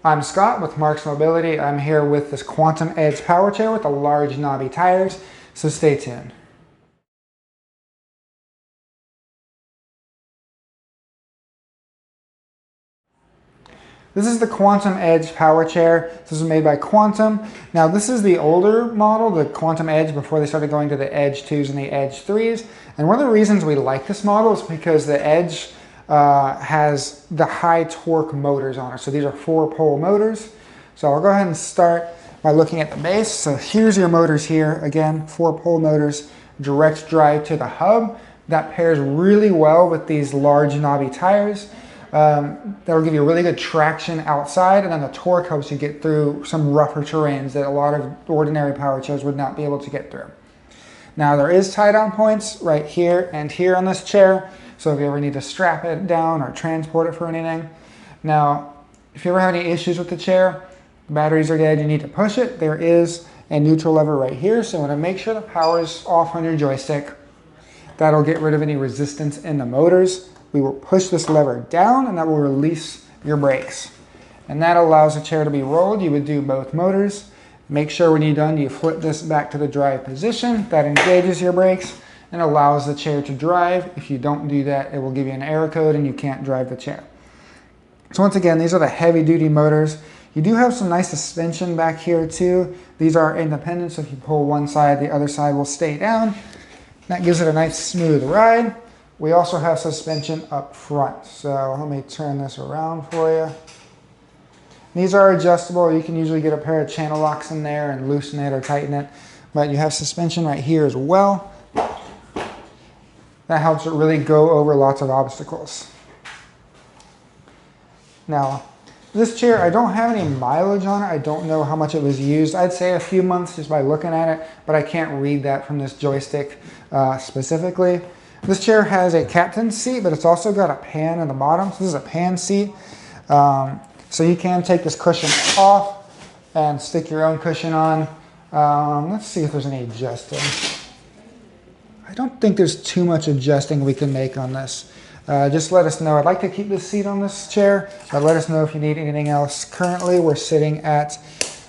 I'm Scott with Marcs Mobility. I'm here with this Quantum Edge power chair with the large knobby tires, so stay tuned. This is the Quantum Edge power chair. This is made by Quantum. Now this is the older model, the Quantum Edge, before they started going to the Edge 2s and the Edge 3s. And one of the reasons we like this model is because the Edge has the high torque motors on it. So these are 4-pole motors. So I'll go ahead and start by looking at the base. So here's your motors here. Again, 4-pole motors, direct drive to the hub. That pairs really well with these large knobby tires. That'll give you really good traction outside, and then the torque helps you get through some rougher terrains that a lot of ordinary power chairs would not be able to get through. Now there is tie-down points right here and here on this chair, so if you ever need to strap it down or transport it for anything. Now, if you ever have any issues with the chair, the batteries are dead, you need to push it, there is a neutral lever right here, so you want to make sure the power is off on your joystick. That'll get rid of any resistance in the motors. We will push this lever down and that will release your brakes. And that allows the chair to be rolled. You would do both motors. Make sure when you're done, you flip this back to the drive position. That engages your brakes and allows the chair to drive. If you don't do that, it will give you an error code and you can't drive the chair. So once again, these are the heavy duty motors. You do have some nice suspension back here too. These are independent, so if you pull one side, the other side will stay down. That gives it a nice smooth ride. We also have suspension up front. So let me turn this around for you. These are adjustable. You can usually get a pair of channel locks in there and loosen it or tighten it. But you have suspension right here as well. That helps it really go over lots of obstacles. Now, this chair, I don't have any mileage on it. I don't know how much it was used. I'd say a few months just by looking at it, but I can't read that from this joystick specifically. This chair has a captain's seat, but it's also got a pan in the bottom. So this is a pan seat. So you can take this cushion off and stick your own cushion on. Let's see if there's any adjusting. I don't think there's too much adjusting we can make on this. Just let us know. I'd like to keep this seat on this chair, but let us know if you need anything else. Currently, we're sitting at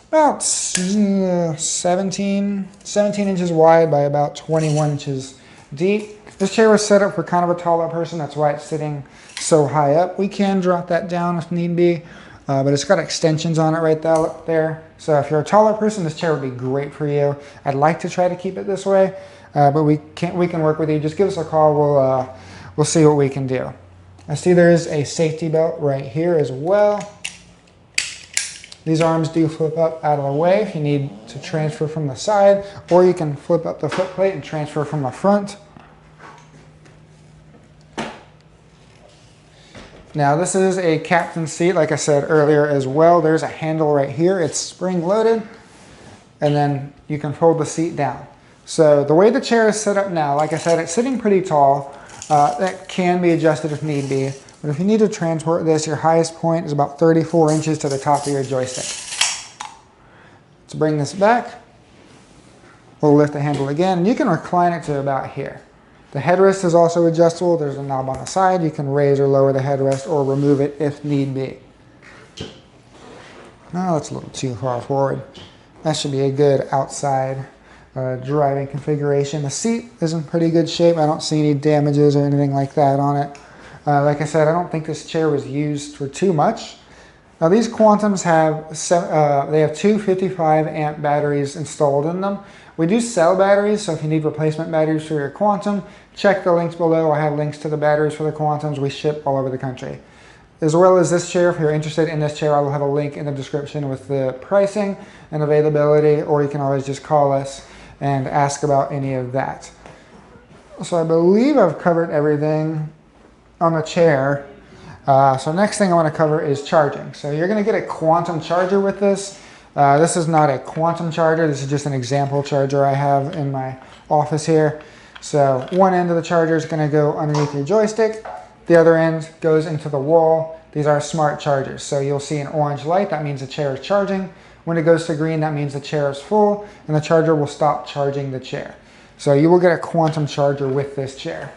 about 17 inches wide by about 21 inches deep. This chair was set up for kind of a taller person. That's why it's sitting so high up. We can drop that down if need be, but it's got extensions on it right there. So if you're a taller person, this chair would be great for you. I'd like to try to keep it this way, but we can work with you. Just give us a call. We'll see what we can do. I see there is a safety belt right here as well. These arms do flip up out of the way if you need to transfer from the side, or you can flip up the footplate and transfer from the front. Now this is a captain's seat, like I said earlier as well. There's a handle right here. It's spring loaded, and then you can fold the seat down. So the way the chair is set up now, like I said, it's sitting pretty tall. That can be adjusted if need be. But if you need to transport this, your highest point is about 34 inches to the top of your joystick. To bring this back, we'll lift the handle again, and you can recline it to about here. The headrest is also adjustable. There's a knob on the side. You can raise or lower the headrest or remove it if need be. Oh, that's a little too far forward. That should be a good outside driving configuration. The seat is in pretty good shape. I don't see any damages or anything like that on it. Like I said, I don't think this chair was used for too much. Now these Quantums have they have two 55 amp batteries installed in them. We do sell batteries, so if you need replacement batteries for your Quantum, check the links below. I have links to the batteries for the Quantums. We ship all over the country. As well as this chair, if you're interested in this chair, I will have a link in the description with the pricing and availability, or you can always just call us and ask about any of that. So I believe I've covered everything on the chair. So next thing I want to cover is charging. So you're going to get a Quantum charger with this. This is not a Quantum charger. This is just an example charger I have in my office here. So one end of the charger is going to go underneath your joystick. The other end goes into the wall. These are smart chargers. So you'll see an orange light. That means the chair is charging. When it goes to green, that means the chair is full, and the charger will stop charging the chair. So you will get a Quantum charger with this chair.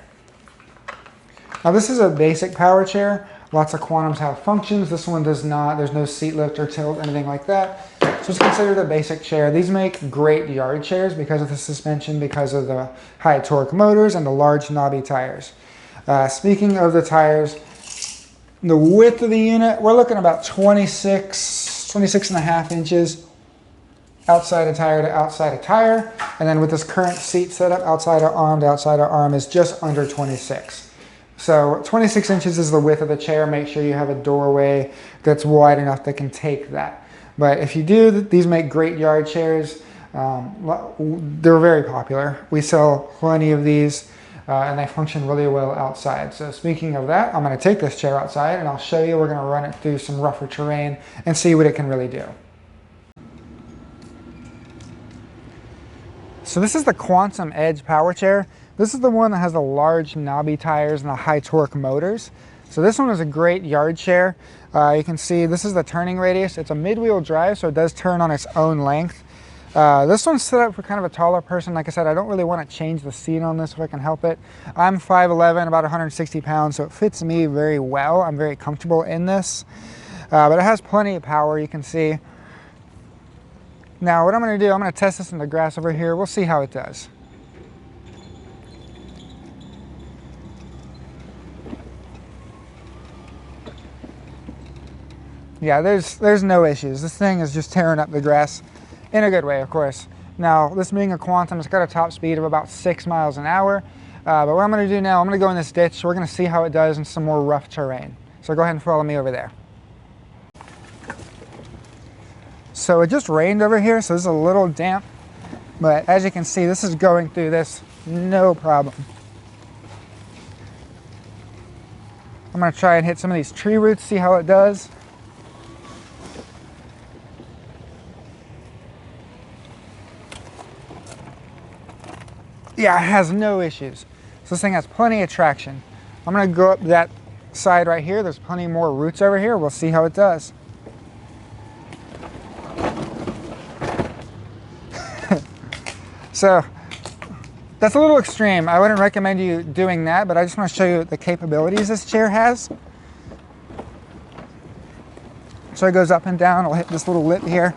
Now this is a basic power chair. Lots of Quantums have functions. This one does not. There's no seat lift or tilt, anything like that. So it's considered a basic chair. These make great yard chairs because of the suspension, because of the high torque motors and the large knobby tires. Speaking of the tires, the width of the unit, we're looking about 26 and a half inches outside of tire to outside of tire. And then with this current seat setup, outside of arm to outside of arm is just under 26. So 26 inches is the width of the chair. Make sure you have a doorway that's wide enough that can take that. But if you do, these make great yard chairs. They're very popular. We sell plenty of these and they function really well outside. So speaking of that, I'm going to take this chair outside and I'll show you. We're going to run it through some rougher terrain and see what it can really do. So this is the Quantum Edge power chair. This is the one that has the large knobby tires and the high torque motors. So this one is a great yard chair. You can see this is the turning radius. It's a mid-wheel drive, so it does turn on its own length. This one's set up for kind of a taller person. Like I said, I don't really want to change the seat on this if I can help it. I'm 5'11", about 160 pounds, so it fits me very well. I'm very comfortable in this. But it has plenty of power, you can see. Now what I'm going to do, I'm going to test this in the grass over here. We'll see how it does. Yeah, there's no issues. This thing is just tearing up the grass in a good way, of course. Now, this being a Quantum, it's got a top speed of about 6 miles an hour. But what I'm going to do now, I'm going to go in this ditch. We're going to see how it does in some more rough terrain. So go ahead and follow me over there. So it just rained over here, so this is a little damp. But as you can see, this is going through this no problem. I'm going to try and hit some of these tree roots, see how it does. Yeah, it has no issues. So this thing has plenty of traction. I'm going to go up that side right here. There's plenty more roots over here. We'll see how it does. So that's a little extreme. I wouldn't recommend you doing that, but I just want to show you the capabilities this chair has. So it goes up and down. I'll hit this little lip here.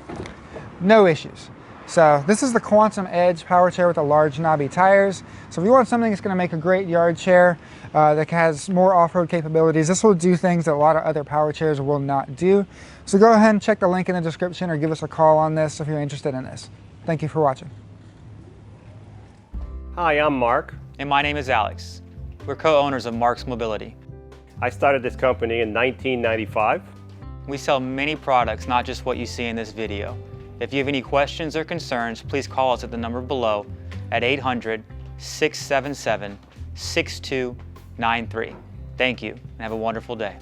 No issues. So this is the Quantum Edge power chair with the large knobby tires. So if you want something that's going to make a great yard chair that has more off-road capabilities, this will do things that a lot of other power chairs will not do. So go ahead and check the link in the description or give us a call on this if you're interested in this. Thank you for watching. Hi, I'm Marc. And my name is Alex. We're co-owners of Marcs Mobility. I started this company in 1995. We sell many products, not just what you see in this video. If you have any questions or concerns, please call us at the number below at 800-677-6293. Thank you, and have a wonderful day.